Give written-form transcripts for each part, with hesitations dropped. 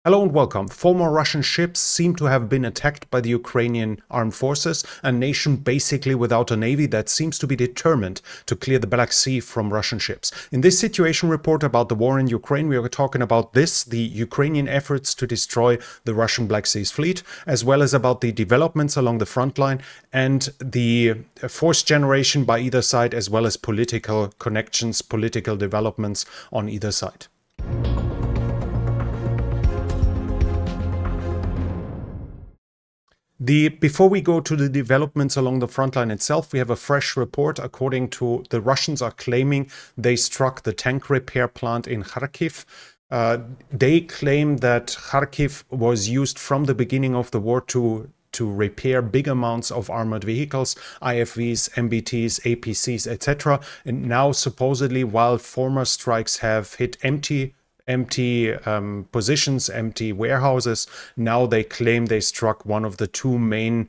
Hello and welcome. Former Russian ships seem to have been attacked by the Ukrainian armed forces, a nation basically without a navy that seems to be determined to clear the Black Sea from Russian ships. In this situation report about the war in Ukraine, we are talking about the Ukrainian efforts to destroy the Russian Black Sea fleet, as well as about the developments along the front line and the force generation by either side, as well as political connections, political developments on either side. Before we go to the developments along the front line itself, we have a fresh report. According to the Russians are claiming they struck the tank repair plant in Kharkiv. They claim that Kharkiv was used from the beginning of the war to repair big amounts of armored vehicles, IFVs, MBTs, APCs, etc. And now supposedly, while former strikes have hit empty positions, empty warehouses, now they claim they struck one of the two main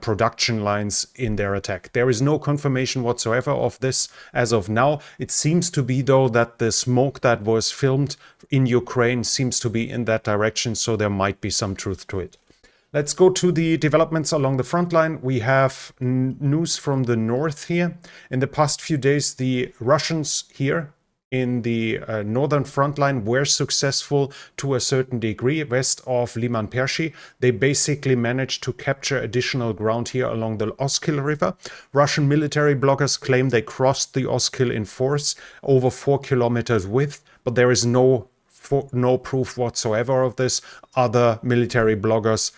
production lines in their attack. There is no confirmation whatsoever of this as of now. It seems to be, though, that the smoke that was filmed in Ukraine seems to be in that direction, so there might be some truth to it. Let's go to the developments along the front line. We have news from the north here. In the past few days, the Russians here in the northern front line were successful to a certain degree west of Liman Pershi. They basically managed to capture additional ground here along the Oskil River. Russian military bloggers claim they crossed the Oskil in force over 4 kilometers width, but there is no proof whatsoever of this. Other military bloggers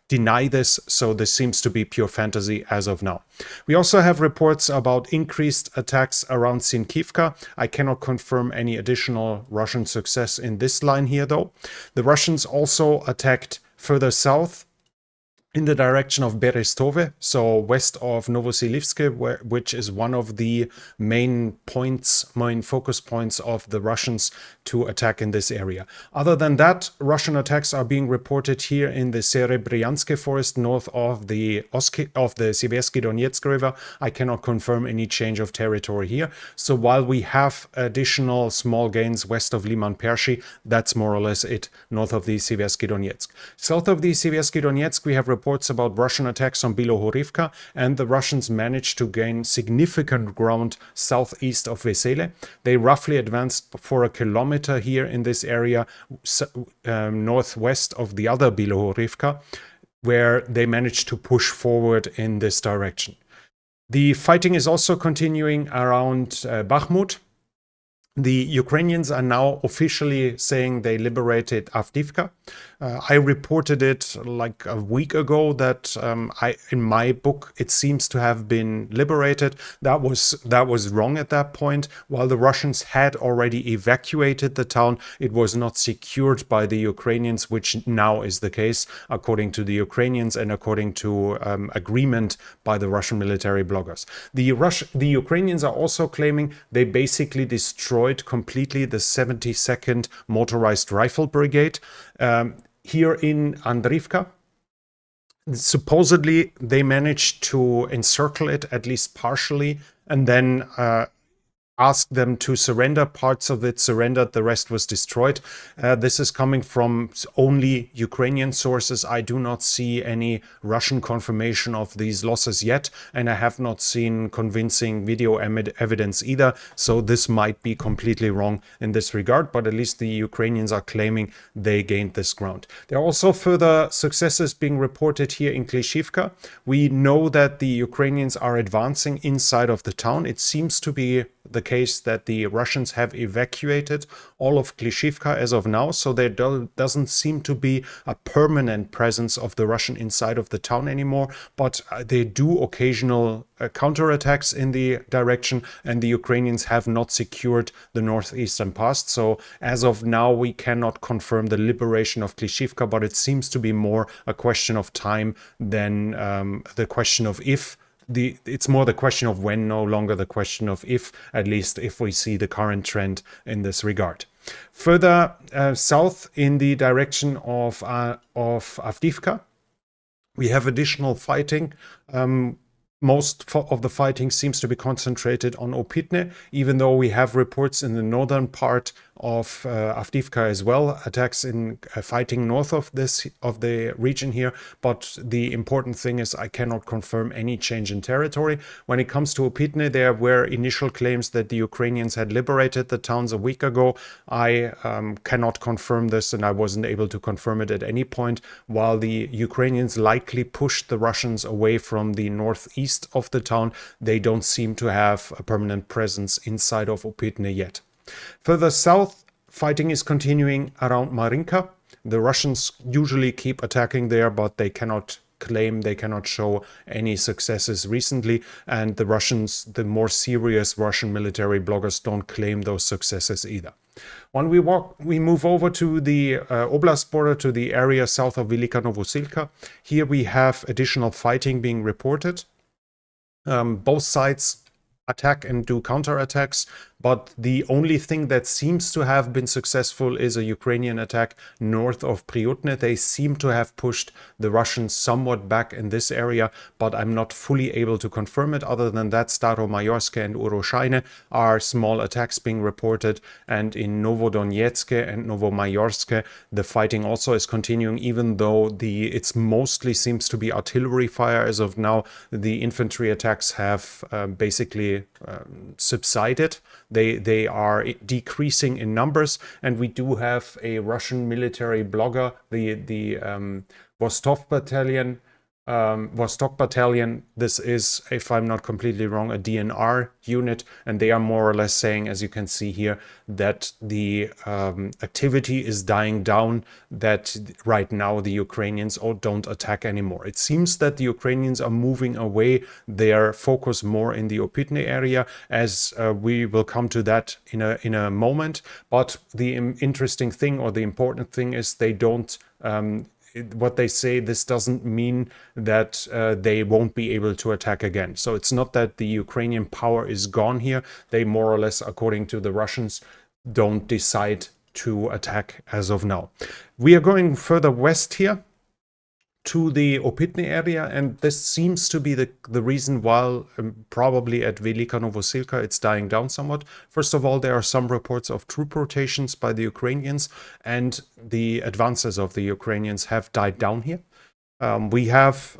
deny this, so this seems to be pure fantasy as of now. We also have reports about increased attacks around Sinkivka. I cannot confirm any additional Russian success in this line here, though. The Russians also attacked further south in the direction of Berestove, so west of Novosilivsk, which is one of the main focus points of the Russians to attack in this area. Other than that, Russian attacks are being reported here in the Serebryansk forest north of the Siversky Donetsk River. I cannot confirm any change of territory here. So while we have additional small gains west of Liman Pershi, that's more or less it north of the Siversky Donetsk. South of the Siversky Donetsk, we have reports about Russian attacks on Bilohorivka, and the Russians managed to gain significant ground southeast of Vesele. They roughly advanced for a kilometer here in this area, northwest of the other Bilohorivka, where they managed to push forward in this direction. The fighting is also continuing around Bakhmut. The Ukrainians are now officially saying they liberated Avdiivka. I reported it like a week ago that in my book, it seems to have been liberated. That was wrong at that point. While the Russians had already evacuated the town, it was not secured by the Ukrainians, which now is the case, according to the Ukrainians and according to agreement by the Russian military bloggers. The Ukrainians are also claiming they basically destroyed completely the 72nd Motorized Rifle Brigade. Here in Andriivka, supposedly they managed to encircle it at least partially and then asked them to surrender. Parts of it surrendered, the rest was destroyed. This is coming from only Ukrainian sources. I do not see any Russian confirmation of these losses yet, and I have not seen convincing video evidence either, so this might be completely wrong in this regard, but at least the Ukrainians are claiming they gained this ground. There are also further successes being reported here in Klishivka. We know that the Ukrainians are advancing inside of the town. It seems to be the case that the Russians have evacuated all of Klishivka as of now, so there doesn't seem to be a permanent presence of the Russian inside of the town anymore, but they do occasional counterattacks in the direction, and the Ukrainians have not secured the northeastern pass. So as of now, we cannot confirm the liberation of Klishivka, but it seems to be more a question of time than the question of if. It's more the question of when, no longer the question of if, at least if we see the current trend in this regard. Further south in the direction of Avdiivka, we have additional fighting. Most of the fighting seems to be concentrated on Opitne, even though we have reports in the northern part of Avdiivka as well, attacks in fighting north of the region here. But the important thing is I cannot confirm any change in territory. When it comes to Opitne, there were initial claims that the Ukrainians had liberated the towns a week ago. I cannot confirm this, and I wasn't able to confirm it at any point. While the Ukrainians likely pushed the Russians away from the northeast of the town, they don't seem to have a permanent presence inside of Opitne yet. Further south, fighting is continuing around Marinka. The Russians usually keep attacking there, but they cannot claim, they cannot show any successes recently, and the Russians, the more serious Russian military bloggers, don't claim those successes either. When we move over to the oblast border, to the area south of Velika Novosilka. Here we have additional fighting being reported. Both sides attack and do counterattacks, but the only thing that seems to have been successful is a Ukrainian attack north of Priutne. They seem to have pushed the Russians somewhat back in this area, but I'm not fully able to confirm it. Other than that, Staromayorsk and Uroshaine are small attacks being reported, and in Novodonetsk and Novomayorsk, the fighting also is continuing, even though it's mostly seems to be artillery fire as of now. The infantry attacks have basically subsided. They are decreasing in numbers, and we do have a Russian military blogger, the Vostok Battalion. Vostok Battalion, this is, if I'm not completely wrong, a DNR unit, and they are more or less saying, as you can see here, that the activity is dying down, that right now the Ukrainians don't attack anymore. It seems that the Ukrainians are moving away their focus more in the Opitne area, as we will come to that in a moment. But the interesting thing, or the important thing, is they don't what they say, this doesn't mean that they won't be able to attack again. So it's not that the Ukrainian power is gone here. They more or less, according to the Russians, don't decide to attack as of now. We are going further west here to the Opitne area, and this seems to be the reason why probably at Velika Novosilka it's dying down somewhat. First of all, there are some reports of troop rotations by the Ukrainians, and the advances of the Ukrainians have died down here. We have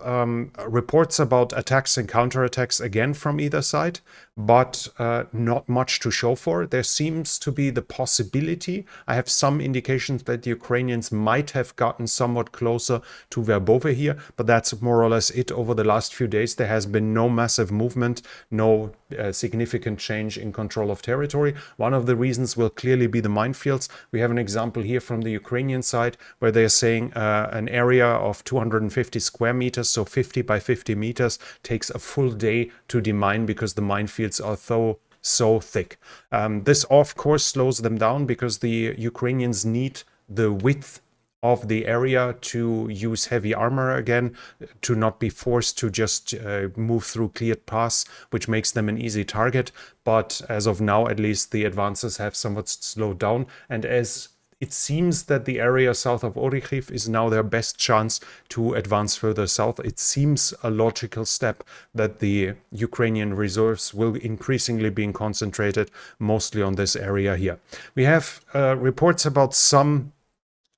reports about attacks and counterattacks again from either side, but not much to show for. There seems to be the possibility. I have some indications that the Ukrainians might have gotten somewhat closer to Verbove here, but that's more or less it. Over the last few days, there has been no massive movement, no significant change in control of territory. One of the reasons will clearly be the minefields. We have an example here from the Ukrainian side where they're saying an area of 250 square meters, so 50 by 50 meters, takes a full day to demine because the minefields are so thick. This, of course, slows them down because the Ukrainians need the width of the area to use heavy armor again, to not be forced to just move through cleared paths, which makes them an easy target. But as of now, at least, the advances have somewhat slowed down, and as it seems that the area south of Orikhiv is now their best chance to advance further south. It seems a logical step that the Ukrainian reserves will increasingly be concentrated mostly on this area here. We have reports about some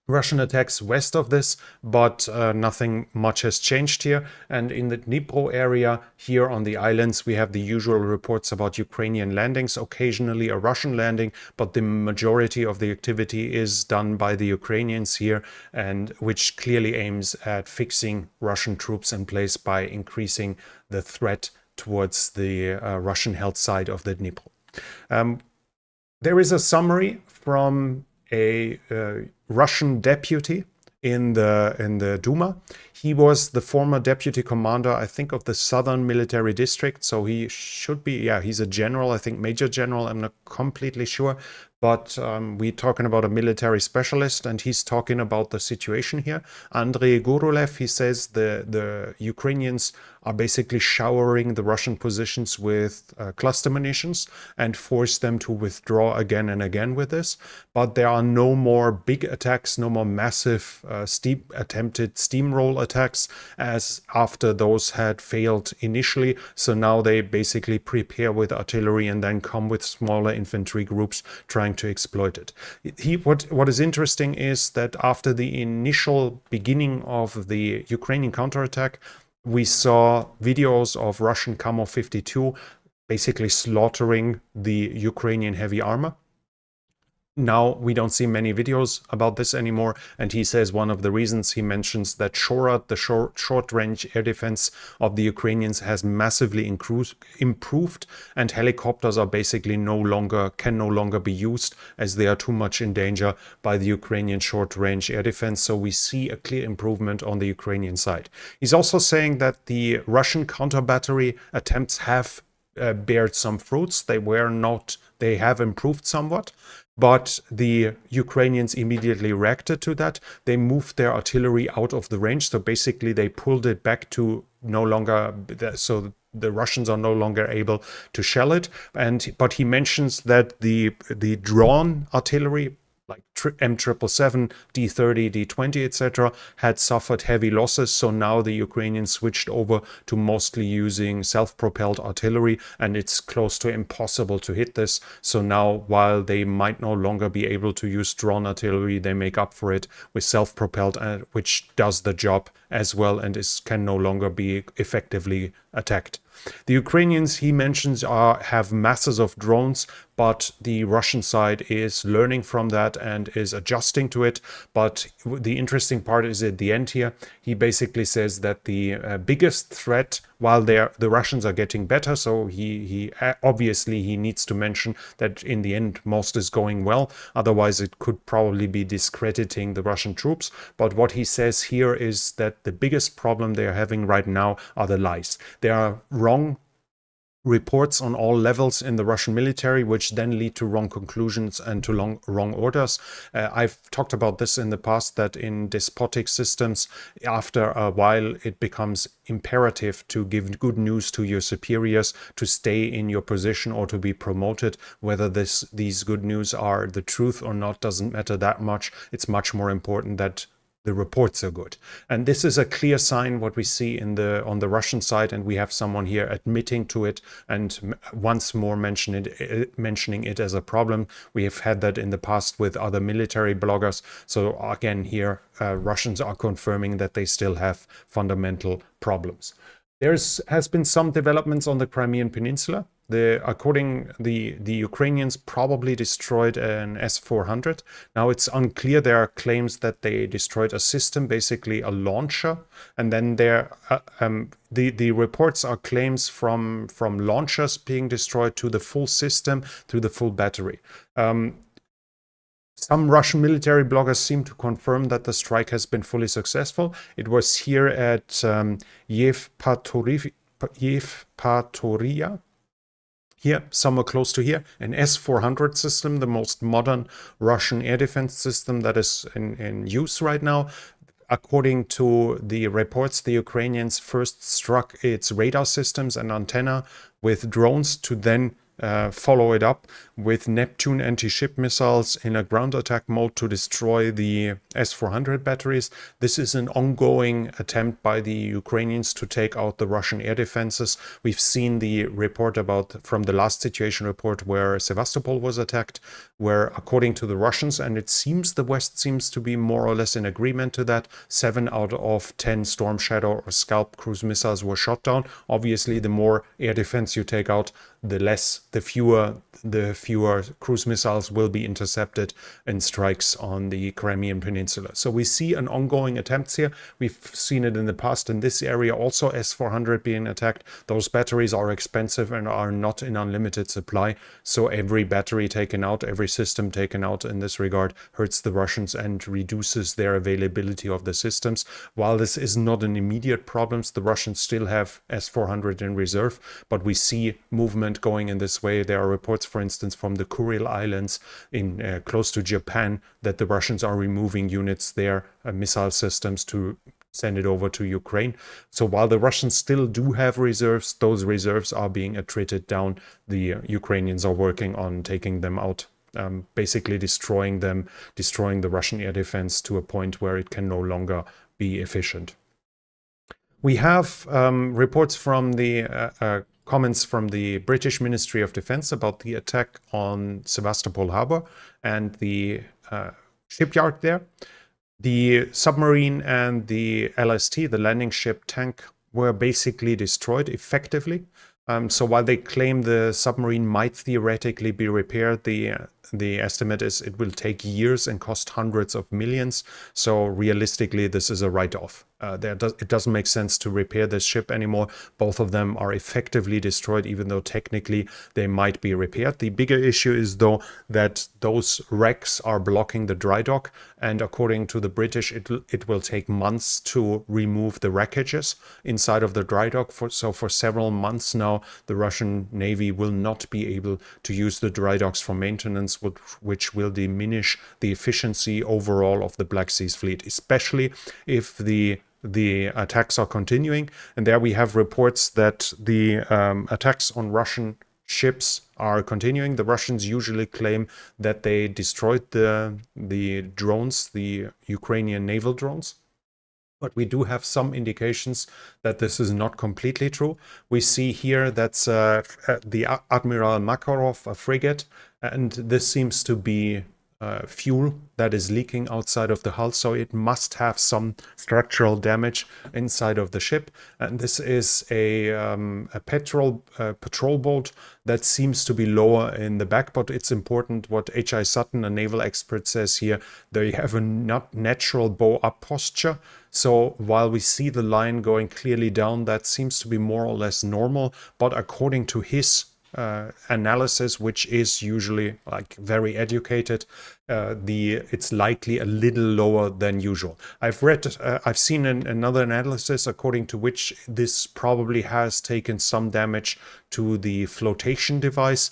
Russian attacks west of this, but nothing much has changed here. And in the Dnipro area, here on the islands, we have the usual reports about Ukrainian landings, occasionally a Russian landing, but the majority of the activity is done by the Ukrainians here, and which clearly aims at fixing Russian troops in place by increasing the threat towards the Russian-held side of the Dnipro. There is a summary from a Russian deputy in the Duma. He was the former deputy commander, I think, of the Southern Military District. So he should be, yeah, he's a general, I think Major General. I'm not completely sure. But we're talking about a military specialist, and he's talking about the situation here. Andrei Gurulev, he says the Ukrainians are basically showering the Russian positions with cluster munitions and force them to withdraw again and again with this. But there are no more big attacks, no more massive attempted steamroll attacks, as after those had failed initially. So now they basically prepare with artillery and then come with smaller infantry groups trying trying to exploit it. What is interesting is that after the initial beginning of the Ukrainian counterattack, we saw videos of Russian Kamo-52 basically slaughtering the Ukrainian heavy armor. Now we don't see many videos about this anymore, and he says one of the reasons, he mentions that SHORAD, the short-range air defense of the Ukrainians, has massively improved, and helicopters are basically can no longer be used as they are too much in danger by the Ukrainian short-range air defense. So we see a clear improvement on the Ukrainian side. He's also saying that the Russian counter-battery attempts have bared some fruits. They have improved somewhat, but the Ukrainians immediately reacted to that. They moved their artillery out of the range. So basically they pulled it back to no longer, so the Russians are no longer able to shell it. But he mentions that the drawn artillery, like M777, D30, D20, etc., had suffered heavy losses. So now the Ukrainians switched over to mostly using self-propelled artillery, and it's close to impossible to hit this. So now, while they might no longer be able to use drawn artillery, they make up for it with self-propelled, which does the job as well and can no longer be effectively attacked. The Ukrainians, he mentions, have masses of drones, but the Russian side is learning from that and is adjusting to it. But the interesting part is at the end here, he basically says that the biggest threat, while the Russians are getting better, so he obviously he needs to mention that in the end most is going well, otherwise it could probably be discrediting the Russian troops. But what he says here is that the biggest problem they are having right now are the lies. There are wrong reports on all levels in the Russian military, which then lead to wrong conclusions and to wrong orders. I've talked about this in the past, that in despotic systems, after a while, it becomes imperative to give good news to your superiors to stay in your position or to be promoted. Whether these good news are the truth or not doesn't matter that much. It's much more important that the reports are good. And this is a clear sign what we see on the Russian side, and we have someone here admitting to it and once more mentioning it as a problem. We have had that in the past with other military bloggers. So again here, Russians are confirming that they still have fundamental problems. Has been some developments on the Crimean Peninsula. According the Ukrainians probably destroyed an S-400. Now it's unclear. There are claims that they destroyed a system, basically a launcher, and then the reports are claims from launchers being destroyed to the full system, to the full battery. Some Russian military bloggers seem to confirm that the strike has been fully successful. It was here at Yevpatoria. Here, somewhere close to here, an S-400 system, the most modern Russian air defense system that is in use right now. According to the reports, the Ukrainians first struck its radar systems and antenna with drones to then follow it up with Neptune anti-ship missiles in a ground attack mode to destroy the S-400 batteries. This is an ongoing attempt by the Ukrainians to take out the Russian air defenses. We've seen the report from the last situation report where Sevastopol was attacked, where according to the Russians, and it seems the West seems to be more or less in agreement to that, 7 out of 10 Storm Shadow or Scalp cruise missiles were shot down. Obviously, the more air defense you take out, the fewer cruise missiles will be intercepted in strikes on the Crimean Peninsula. So we see an ongoing attempts here. We've seen it in the past in this area, also S-400 being attacked. Those batteries are expensive and are not in unlimited supply. So every battery taken out, every system taken out in this regard hurts the Russians and reduces their availability of the systems. While this is not an immediate problem, the Russians still have S-400 in reserve, but we see movement going in this way. There are reports, for instance, from the Kuril Islands in close to Japan, that the Russians are removing units there, missile systems, to send it over to Ukraine. So while the Russians still do have reserves, those reserves are being attrited down. The Ukrainians are working on taking them out, basically destroying them, destroying the Russian air defense to a point where it can no longer be efficient. We have reports from the comments from the British Ministry of Defense about the attack on Sevastopol harbor and the shipyard there. The submarine and the LST, the landing ship tank, were basically destroyed effectively. So while they claim the submarine might theoretically be repaired, the estimate is it will take years and cost hundreds of millions. So realistically, this is a write-off. It doesn't make sense to repair this ship anymore. Both of them are effectively destroyed, even though technically they might be repaired. The bigger issue is, though, that those wrecks are blocking the dry dock, and according to the British, it will take months to remove the wreckages inside of the dry dock. So for several months now, the Russian Navy will not be able to use the dry docks for maintenance, which will diminish the efficiency overall of the Black Sea fleet, especially if the attacks are continuing. And there we have reports that the attacks on Russian ships are continuing. The Russians usually claim that they destroyed the drones, the Ukrainian naval drones. But we do have some indications that this is not completely true. We see here that's the Admiral Makarov, a frigate, and this seems to be fuel that is leaking outside of the hull, so it must have some structural damage inside of the ship. And this is a patrol boat that seems to be lower in the back, but it's important what H.I. Sutton, a naval expert, says here. They have a not natural bow-up posture. So while we see the line going clearly down, that seems to be more or less normal. But according to his analysis, which is usually like very educated, it's likely a little lower than usual. I've seen another analysis according to which this probably has taken some damage to the flotation device,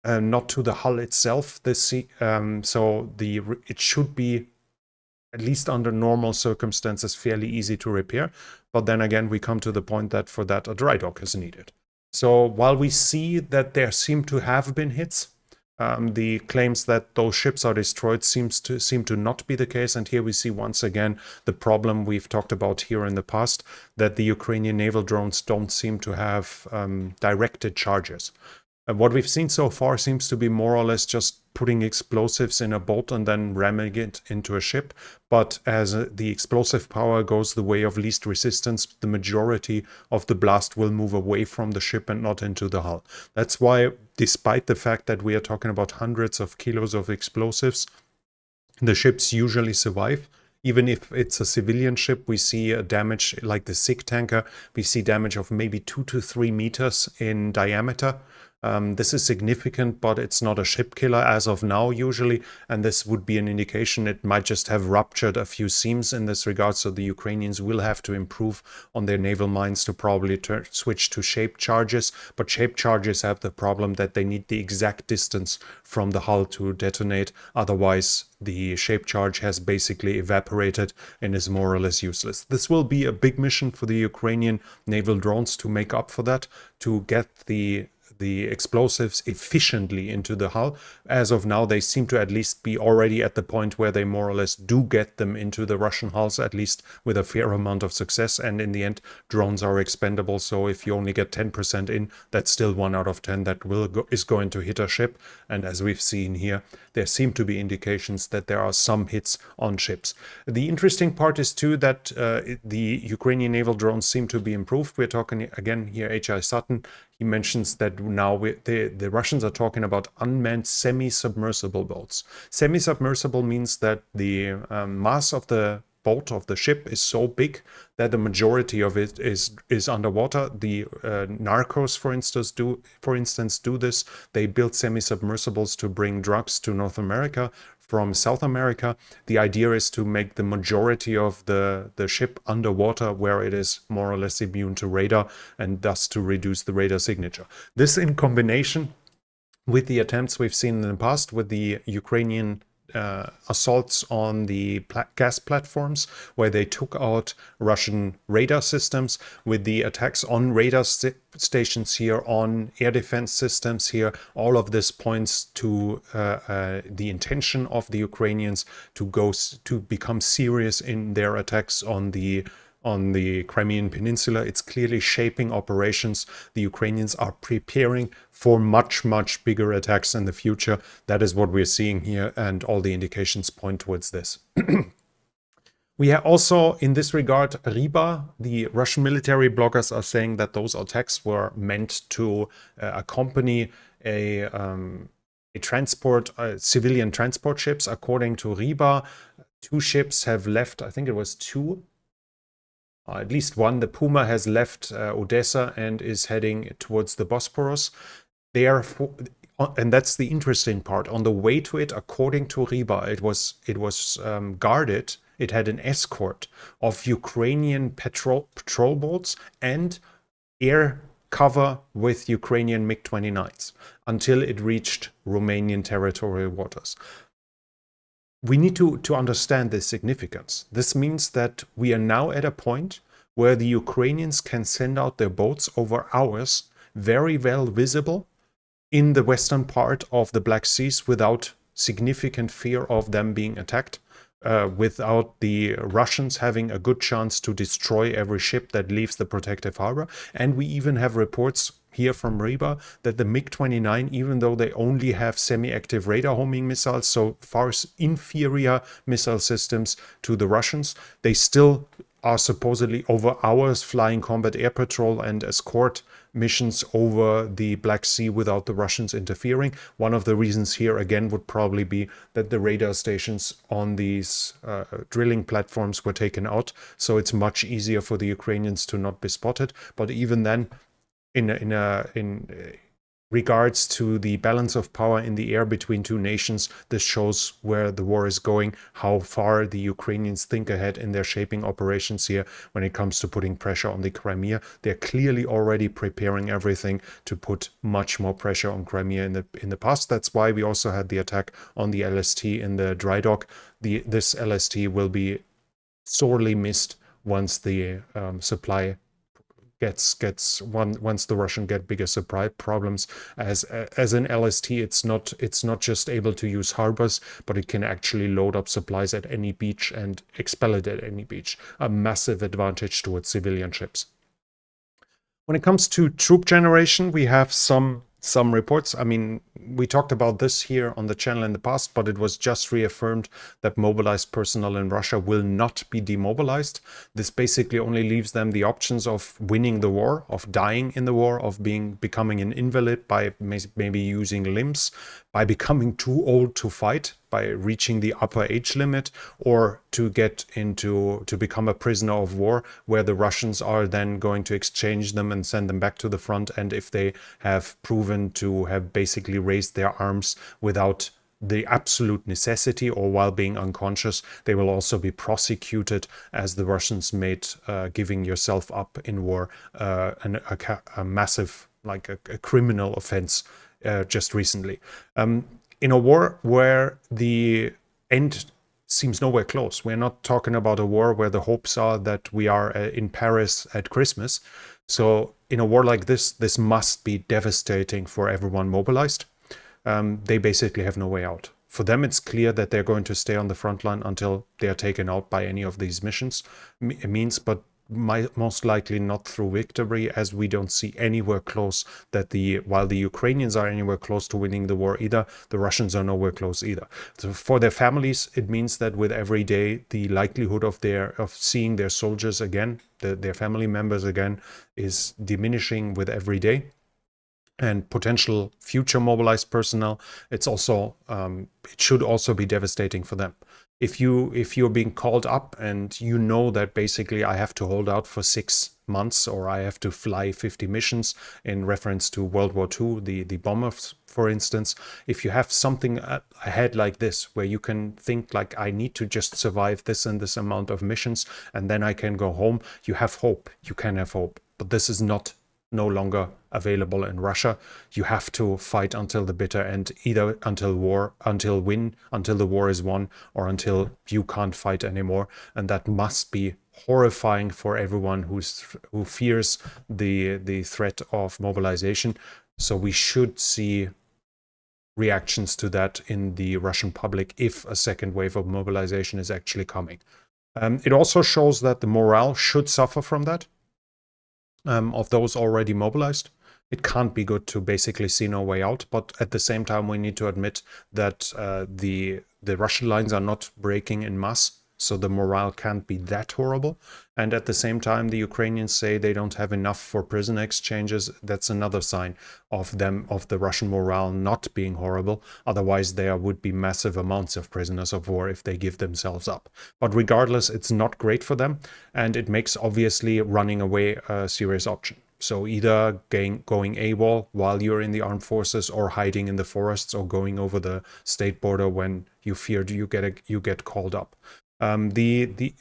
not to the hull itself. It should be, at least under normal circumstances, fairly easy to repair. But then again, we come to the point that for that a dry dock is needed. So while we see that there seem to have been hits, the claims that those ships are destroyed seem to not be the case. And here we see once again the problem we've talked about here in the past, that the Ukrainian naval drones don't seem to have directed charges. What we've seen so far seems to be more or less just putting explosives in a boat and then ramming it into a ship. But as the explosive power goes the way of least resistance, the majority of the blast will move away from the ship and not into the hull. That's why, despite the fact that we are talking about hundreds of kilos of explosives, the ships usually survive. Even if it's a civilian ship, we see a damage like the SIG tanker. We see damage of maybe 2 to 3 meters in diameter. This is significant, but it's not a ship killer as of now usually, and this would be an indication it might just have ruptured a few seams in this regard, so the Ukrainians will have to improve on their naval mines to probably switch to shape charges. But shape charges have the problem that they need the exact distance from the hull to detonate, otherwise the shape charge has basically evaporated and is more or less useless. This will be a big mission for the Ukrainian naval drones to make up for that, to get the explosives efficiently into the hull. As of now, they seem to at least be already at the point where they more or less do get them into the Russian hulls, at least with a fair amount of success. And in the end, drones are expendable. So if you only get 10% in, that's still 1 out of 10 that is going to hit a ship. And as we've seen here, there seem to be indications that there are some hits on ships. The interesting part is too that the Ukrainian naval drones seem to be improved. We're talking again here, H.I. Sutton. He mentions that now the Russians are talking about unmanned semi-submersible boats. Semi-submersible means that the mass of the boat, of the ship, is so big that the majority of it is underwater. The narcos, for instance, do this. They build semi-submersibles to bring drugs to North America from South America. The idea is to make the majority of the ship underwater, where it is more or less immune to radar, and thus to reduce the radar signature. This, in combination with the attempts we've seen in the past with the Ukrainian assaults on the gas platforms, where they took out Russian radar systems, with the attacks on radar stations here, on air defense systems here, all of this points to the intention of the Ukrainians to become serious in their attacks on the on the Crimean Peninsula. It's clearly shaping operations. The Ukrainians are preparing for much, much bigger attacks in the future. That is what we're seeing here, and all the indications point towards this. We have also, in this regard, Riba, the Russian military bloggers are saying that those attacks were meant to accompany a transport, civilian transport ships. According to Riba, 2 ships have left. I think it was 2. At least one. The Puma has left Odessa and is heading towards the Bosporus. They are, and that's the interesting part. On the way to it, according to Riba, it was guarded. It had an escort of Ukrainian patrol boats and air cover with Ukrainian MiG-29s until it reached Romanian territorial waters. We need to understand the significance. This means that we are now at a point where the Ukrainians can send out their boats over hours, very well visible, in the western part of the Black Seas without significant fear of them being attacked, without the Russians having a good chance to destroy every ship that leaves the protective harbor. And we even have reports here from Riba that the MiG-29, even though they only have semi-active radar homing missiles, so far inferior missile systems to the Russians, they still are supposedly over hours flying combat air patrol and escort missions over the Black Sea without the Russians interfering. One of the reasons here again would probably be that the radar stations on these drilling platforms were taken out, so it's much easier for the Ukrainians to not be spotted. But even then, in regards to the balance of power in the air between two nations, this shows where the war is going, how far the Ukrainians think ahead in their shaping operations here when it comes to putting pressure on the Crimea. They're clearly already preparing everything to put much more pressure on Crimea in the past. That's why we also had the attack on the LST in the dry dock. This LST will be sorely missed once the supply once the Russian get bigger supply problems. As an LST, it's not just able to use harbors, but it can actually load up supplies at any beach and expel it at any beach. A massive advantage towards civilian ships. When it comes to troop generation, we have some reports. I mean, we talked about this here on the channel in the past, but it was just reaffirmed that mobilized personnel in Russia will not be demobilized. This basically only leaves them the options of winning the war, of dying in the war, of becoming an invalid by maybe using limbs, by becoming too old to fight, by reaching the upper age limit, or to become a prisoner of war, where the Russians are then going to exchange them and send them back to the front. And if they have proven to have basically raised their arms without the absolute necessity or while being unconscious, they will also be prosecuted, as the Russians made giving yourself up in war a massive, like a criminal offense just recently. In a war where the end seems nowhere close. We're not talking about a war where the hopes are that we are in Paris at Christmas. So in a war like this must be devastating for everyone mobilized. They basically have no way out. For them, it's clear that they're going to stay on the front line until they are taken out by any of these means, but most likely not through victory, as we don't see anywhere close while the Ukrainians are anywhere close to winning the war either, the Russians are nowhere close either. So for their families, it means that with every day, the likelihood of seeing their soldiers again, their family members again, is diminishing with every day. And potential future mobilized personnel, it should also be devastating for them. If you're being called up and you know that basically I have to hold out for 6 months, or I have to fly 50 missions, in reference to World War II, the bombers, for instance, if you have something ahead like this, where you can think like, I need to just survive this and this amount of missions, and then I can go home, you have hope. You can have hope. But this is no longer available in Russia. You have to fight until the bitter end, either until the war is won, or until you can't fight anymore. And that must be horrifying for everyone who fears the threat of mobilization. So we should see reactions to that in the Russian public if a second wave of mobilization is actually coming. It also shows that the morale should suffer from that, of those already mobilized. It can't be good to basically see no way out, but at the same time, we need to admit that the Russian lines are not breaking in mass, so the morale can't be that horrible. And at the same time, the Ukrainians say they don't have enough for prisoner exchanges. That's another sign of the Russian morale not being horrible. Otherwise, there would be massive amounts of prisoners of war if they give themselves up. But regardless, it's not great for them, and it makes obviously running away a serious option. So either going AWOL while you're in the armed forces, or hiding in the forests, or going over the state border when you fear you get called up. The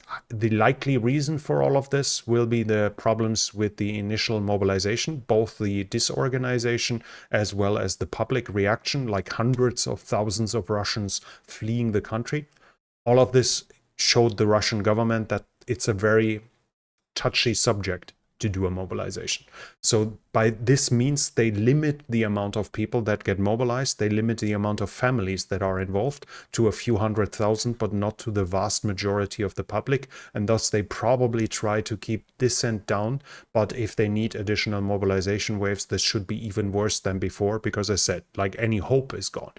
likely reason for all of this will be the problems with the initial mobilization, both the disorganization as well as the public reaction, like hundreds of thousands of Russians fleeing the country. All of this showed the Russian government that it's a very touchy subject to do a mobilization. So by this means, they limit the amount of people that get mobilized. They limit the amount of families that are involved to a few 100,000, but not to the vast majority of the public. And thus they probably try to keep dissent down. But if they need additional mobilization waves, this should be even worse than before, because I said, like, any hope is gone.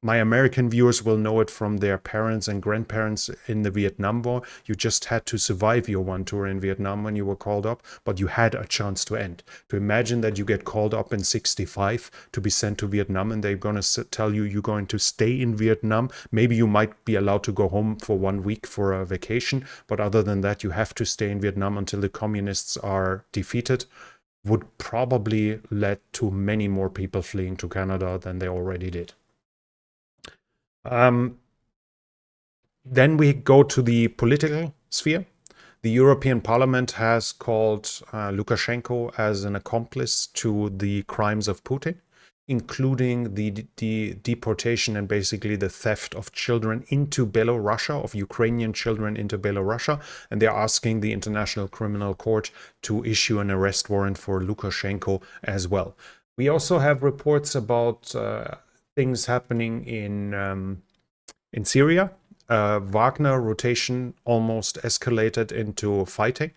My American viewers will know it from their parents and grandparents in the Vietnam War. You just had to survive your one tour in Vietnam when you were called up, but you had a chance to end. To imagine that you get called up in 65 to be sent to Vietnam, and they're going to tell you you're going to stay in Vietnam. Maybe you might be allowed to go home for 1 week for a vacation, but other than that, you have to stay in Vietnam until the communists are defeated. Would probably lead to many more people fleeing to Canada than they already did. Then we go to the political sphere. The European Parliament has called Lukashenko as an accomplice to the crimes of Putin, including the deportation and basically the theft of children into Belarus, of Ukrainian children into Belarus. And they're asking the International Criminal Court to issue an arrest warrant for Lukashenko as well. We also have reports about things happening in Syria. Wagner rotation almost escalated into fighting.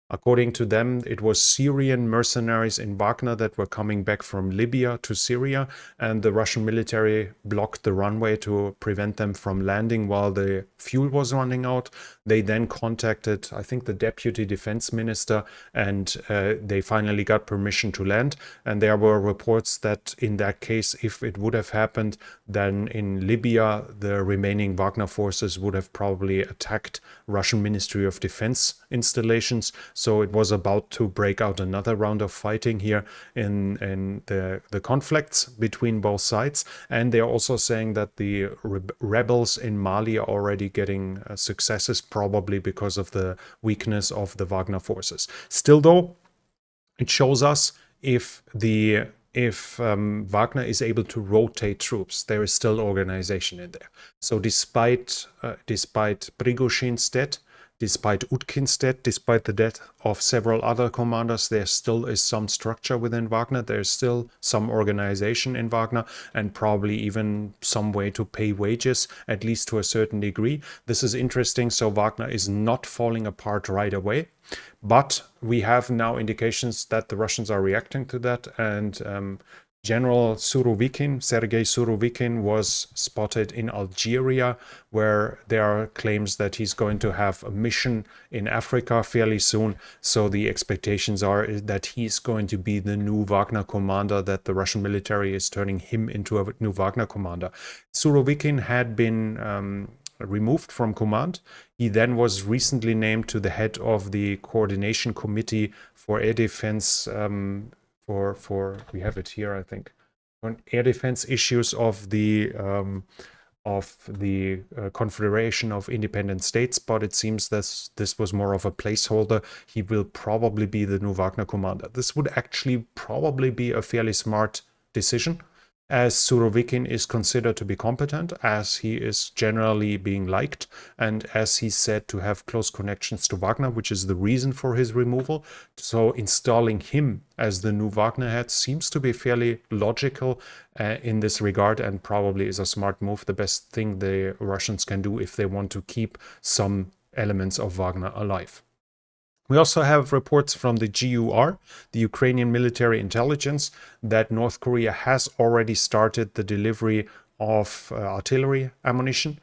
According to them, it was Syrian mercenaries in Wagner that were coming back from Libya to Syria, and the Russian military blocked the runway to prevent them from landing while the fuel was running out. They then contacted, I think, the deputy defense minister, and they finally got permission to land. And there were reports that in that case, if it would have happened, then in Libya, the remaining Wagner forces would have probably attacked Russian Ministry of Defense installations. So it was about to break out another round of fighting here in the conflicts between both sides. And they're also saying that the rebels in Mali are already getting successes, probably because of the weakness of the Wagner forces. Still, though, it shows us if Wagner is able to rotate troops, there is still organization in there. So despite Prigozhin's death, despite Utkin's death, despite the death of several other commanders, there still is some structure within Wagner. There's still some organization in Wagner, and probably even some way to pay wages, at least to a certain degree. This is interesting. So Wagner is not falling apart right away. But we have now indications that the Russians are reacting to that, and General Surovikin, Sergei Surovikin, was spotted in Algeria, where there are claims that he's going to have a mission in Africa fairly soon. So the expectations are that he's going to be the new Wagner commander, that the Russian military is turning him into a new Wagner commander. Surovikin had been removed from command. He then was recently named to the head of the coordination committee for air defense, for we have it here, I think, on air defense issues of the Confederation of Independent States. But it seems that this was more of a placeholder. He will probably be the new Wagner commander. This would actually probably be a fairly smart decision, as Surovikin is considered to be competent, as he is generally being liked, and as he's said to have close connections to Wagner, which is the reason for his removal. So installing him as the new Wagner head seems to be fairly logical in this regard, and probably is a smart move. The best thing the Russians can do if they want to keep some elements of Wagner alive. We also have reports from the GUR, the Ukrainian military intelligence, that North Korea has already started the delivery of artillery ammunition.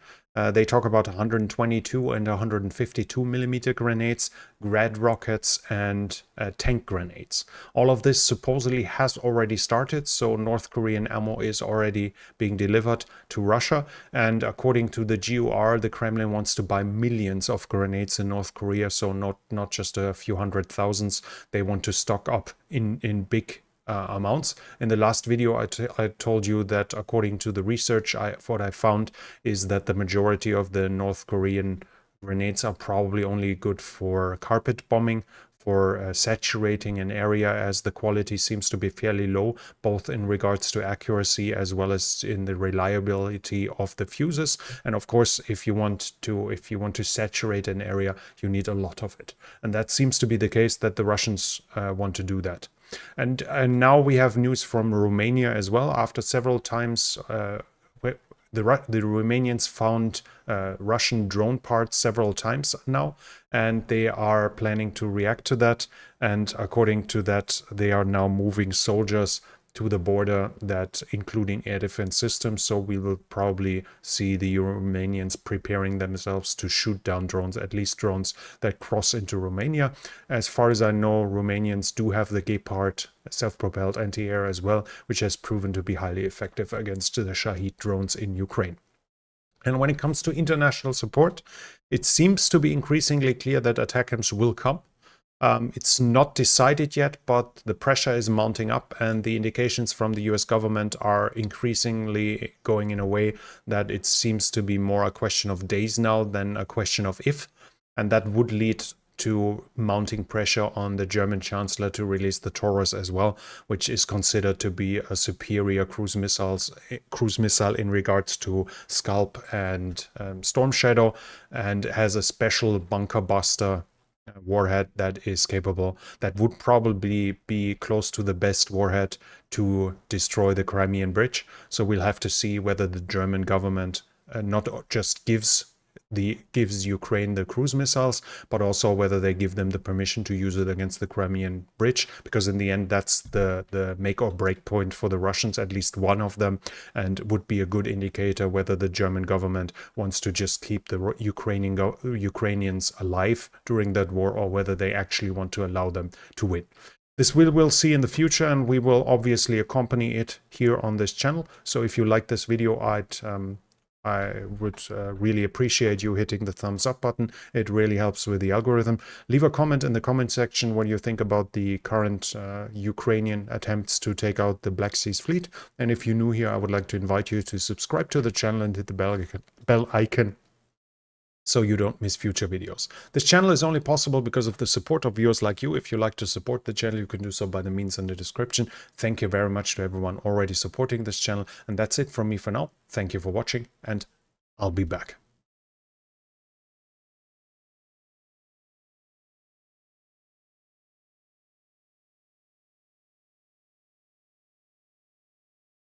They talk about 122 and 152 millimeter grenades, Grad rockets, and tank grenades. All of this supposedly has already started, so North Korean ammo is already being delivered to Russia. And according to the GUR, the Kremlin wants to buy millions of grenades in North Korea, so not just a few hundred thousands. They want to stock up in big amounts. In the last video, I told you that according to the research, what I found is that the majority of the North Korean grenades are probably only good for carpet bombing, for saturating an area, as the quality seems to be fairly low, both in regards to accuracy as well as in the reliability of the fuses. And of course, if you want to saturate an area, you need a lot of it. And that seems to be the case, that the Russians want to do that. And now we have news from Romania as well. After several times, the Romanians found Russian drone parts several times now, and they are planning to react to that. And according to that, they are now moving soldiers to the border, that including air defense systems. So we will probably see the Romanians preparing themselves to shoot down drones, at least drones that cross into Romania. As far as I know, Romanians do have the Gepard self-propelled anti-air as well, which has proven to be highly effective against the Shahid drones in Ukraine. And when it comes to international support, it seems to be increasingly clear that ATACMS will come. It's not decided yet, but the pressure is mounting up, and the indications from the US government are increasingly going in a way that it seems to be more a question of days now than a question of if. And that would lead to mounting pressure on the German Chancellor to release the Taurus as well, which is considered to be a superior cruise missile in regards to Scalp and Storm Shadow, and has a special bunker buster warhead that is capable, that would probably be close to the best warhead to destroy the Crimean Bridge. So we'll have to see whether the German government not just gives Ukraine the cruise missiles, but also whether they give them the permission to use it against the Crimean Bridge, because in the end that's the make or break point for the Russians, at least one of them, and would be a good indicator whether the German government wants to just keep the Ukrainians alive during that war, or whether they actually want to allow them to win. This we'll see in the future, and we will obviously accompany it here on this channel. So if you like this video, I would really appreciate you hitting the thumbs up button. It really helps with the algorithm. Leave a comment in the comment section what you think about the current Ukrainian attempts to take out the Black Sea's fleet. And if you're new here, I would like to invite you to subscribe to the channel and hit the bell icon so you don't miss future videos. This channel is only possible because of the support of viewers like you. If you like to support the channel, you can do so by the means in the description. Thank you very much to everyone already supporting this channel. And that's it from me for now. Thank you for watching, and I'll be back.